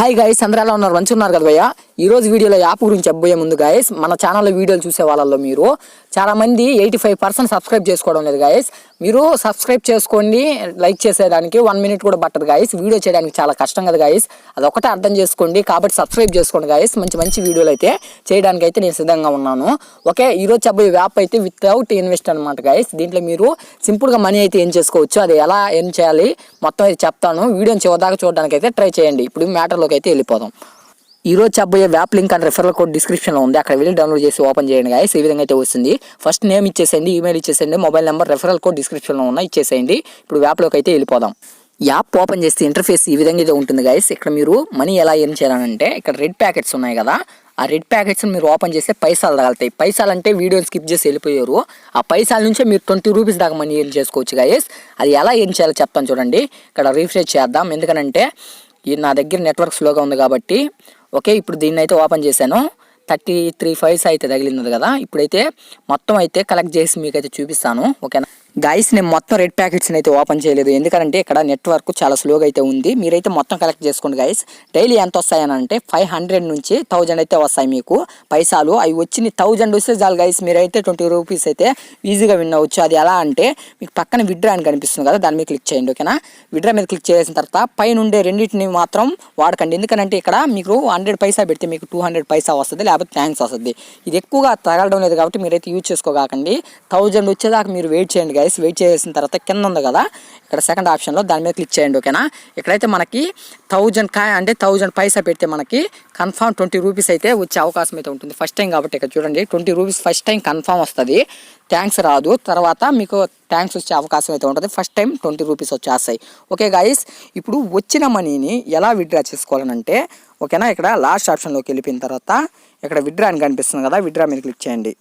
Hi guys, అందరూ ఎలా ఉన్నారు? మంచిగా ఉన్నారు కదా భయ్య. ఈ రోజు వీడియోలో యాప్ గురించి చెప్పబోయే ముందు గైస్, మన ఛానల్లో వీడియోలు చూసే వాళ్ళల్లో మీరు చాలా మంది 85% సబ్స్క్రైబ్ చేసుకోవడం లేదు గైస్. మీరు సబ్స్క్రైబ్ చేసుకోండి, లైక్ చేసేదానికి 1 మినిట్ కూడా పట్టదు గైస్. వీడియో చేయడానికి చాలా కష్టం కదా గైస్, అదొకటే అర్థం చేసుకోండి. కాబట్టి సబ్స్క్రైబ్ చేసుకోండి గైస్. మంచి మంచి వీడియోలు అయితే చేయడానికి అయితే నేను సిద్ధంగా ఉన్నాను. ఓకే, ఈరోజు చెప్పబోయే యాప్ అయితే వితౌట్ ఇన్వెస్ట్ అనమాట గైస్. దీంట్లో మీరు సింపుల్గా మనీ అయితే ఏం చేసుకోవచ్చు, అది ఎలా ఏం చేయాలి మొత్తం అయితే చెప్తాను. వీడియోని చివరిదాకా చూడడానికి అయితే ట్రై చేయండి. ఇప్పుడు మ్యాటర్లోకి అయితే వెళ్ళిపోదాం. ఈ రోజు చెప్పబోయే app link and referral code డిస్క్రిప్షన్లో ఉంది, అక్కడ వెళ్ళి డౌన్లోడ్ చేసి ఓపెన్ చేయండి గైస్. ఈ విధంగా అయితే వస్తుంది. ఫస్ట్ నేమ్ ఇచ్చేసేయండి, ఈమెయిల్ ఇచ్చేసేయండి, మొబైల్ నెంబర్, రెఫరల్ కోడ్ డిస్క్రిప్షన్లో ఉన్న ఇచ్చేసేయండి. ఇప్పుడు యాప్లోకి అయితే వెళ్ళిపోదాం. యాప్ ఓపెన్ చేస్తే ఇంటర్ఫేస్ ఈ విధంగా అయితే ఉంటుంది గైస్. ఇక్కడ మీరు మనీ ఎలా ఎర్న్ చేయాలంటే, ఇక్కడ రెడ్ ప్యాకెట్స్ ఉన్నాయి కదా, ఆ రెడ్ ప్యాకెట్స్ని మీరు ఓపెన్ చేస్తే పైసలు తగలుతాయి. పైసలు అంటే వీడియోని స్కిప్ చేసి వెళ్ళిపోయారు. ఆ పైసల నుంచే మీరు 20 రూపీస్ దాకా మనీ ఎర్న్ చేసుకోవచ్చు గైస్. అది ఎలా ఎర్న్ చేయాలో చెప్తాను చూడండి. ఇక్కడ రీఫ్రెష్ చేద్దాం, ఎందుకనంటే నా దగ్గర నెట్వర్క్ స్లోగా ఉంది కాబట్టి. ఓకే, ఇప్పుడు దీన్ని అయితే ఓపెన్ చేశాను. 33 ఫైల్స్ అయితే తగిలింది కదా. ఇప్పుడైతే మొత్తం అయితే కలెక్ట్ చేసి మీకు అయితే చూపిస్తాను. ఓకేనా గైస్, నేను మొత్తం రెడ్ ప్యాకెట్స్ని అయితే ఓపెన్ చేయలేదు, ఎందుకంటే ఇక్కడ నెట్వర్క్ చాలా స్లోగా అయితే ఉంది. మీరైతే మొత్తం కలెక్ట్ చేసుకోండి గైస్. డైలీ ఎంత వస్తాయని అంటే 500 నుంచి 1000 అయితే వస్తాయి మీకు పైసలు. అవి వచ్చి 1000 వస్తే చాలు గైస్, మీరైతే 20 రూపీస్ అయితే ఈజీగా విన్ అవ్వచ్చు. అది ఎలా అంటే మీకు పక్కన విత్డ్రా అని కనిపిస్తుంది కదా, దాని మీద క్లిక్ చేయండి. ఓకేనా, విత్డ్రా మీద క్లిక్ చేసిన తర్వాత పైన ఉండే రెండింటిని మాత్రం వాడకండి, ఎందుకంటే ఇక్కడ మీకు 100 పైసా పెడితే మీకు 200 పైసా వస్తుంది, లేకపోతే థ్యాంక్స్ వస్తుంది. ఇది ఎక్కువగా తగలడం లేదు కాబట్టి మీరైతే యూజ్ చేసుకోకండి. 1000 వచ్చేదాకా మీరు వెయిట్ చేయండి గైస్. వెయిట్ చేసిన తర్వాత కింద ఉంది కదా ఇక్కడ సెకండ్ ఆప్షన్లో, దాని మీద క్లిక్ చేయండి. ఓకేనా, ఇక్కడైతే మనకి 1000 పైసా పెడితే మనకి కన్ఫామ్ 20 రూపీస్ అయితే వచ్చే అవకాశం అయితే ఉంటుంది. ఫస్ట్ టైం కాబట్టి ఇక్కడ చూడండి 20 రూపీస్ ఫస్ట్ టైం కన్ఫామ్ వస్తుంది, థ్యాంక్స్ రాదు. తర్వాత మీకు థ్యాంక్స్ వచ్చే అవకాశం అయితే ఉంటుంది. ఫస్ట్ టైం 20 రూపీస్ వచ్చేస్తాయి. ఓకే గైస్, ఇప్పుడు వచ్చిన మనీని ఎలా విత్డ్రా చేసుకోవాలనంటే, ఓకేనా, ఇక్కడ లాస్ట్ ఆప్షన్లోకి వెళ్ళిపోయిన తర్వాత ఇక్కడ విత్డ్రా అని కనిపిస్తుంది కదా, విత్డ్రా మీద క్లిక్ చేయండి.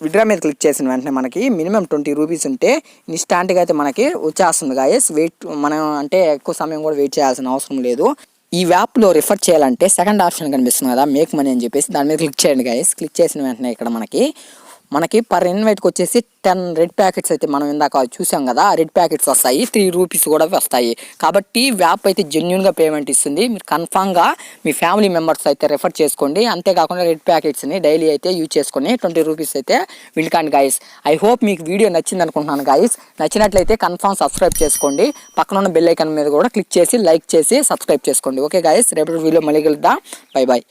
విత్డ్రా మీద క్లిక్ చేసిన వెంటనే మనకి మినిమం 20 రూపీస్ ఉంటే ఇన్స్టాంట్గా అయితే మనకి వచ్చేస్తుంది గాయస్. మనం అంటే ఎక్కువ సమయం కూడా వెయిట్ చేయాల్సిన అవసరం లేదు. ఈ యాప్లో రిఫర్ చేయాలంటే సెకండ్ ఆప్షన్ కనిపిస్తుంది కదా, మేక్ మనీ అని చెప్పేసి, దాని మీద క్లిక్ చేయండి గాయస్. క్లిక్ చేసిన వెంటనే ఇక్కడ మనకి పర్ ఇన్వైట్కి వచ్చేసి 10 రెడ్ ప్యాకెట్స్ అయితే మనం ఇందాక చూసాం కదా, ఆ రెడ్ ప్యాకెట్స్ వస్తాయి. 3 రూపీస్ కూడా వస్తాయి. కాబట్టి యాప్ అయితే జెన్యున్గా పేమెంట్ ఇస్తుంది. మీరు కన్ఫామ్గా మీ ఫ్యామిలీ మెంబర్స్ అయితే రెఫర్ చేసుకోండి. అంతేకాకుండా రెడ్ ప్యాకెట్స్ని డైలీ అయితే యూజ్ చేసుకొని 20 రూపీస్ అయితే విల్కాండి గాయస్. ఐ హోప్ మీకు వీడియో నచ్చింది అనుకుంటున్నాను గాయస్. నచ్చినట్లయితే కన్ఫామ్ సబ్స్క్రైబ్ చేసుకోండి. పక్కన ఉన్న బెల్ ఐకాన్ మీద కూడా క్లిక్ చేసి లైక్ చేసి సబ్స్క్రైబ్ చేసుకోండి. ఓకే గాయస్, రేపటి వీడియో మళ్ళీ కలుద్దాం. Bye bye.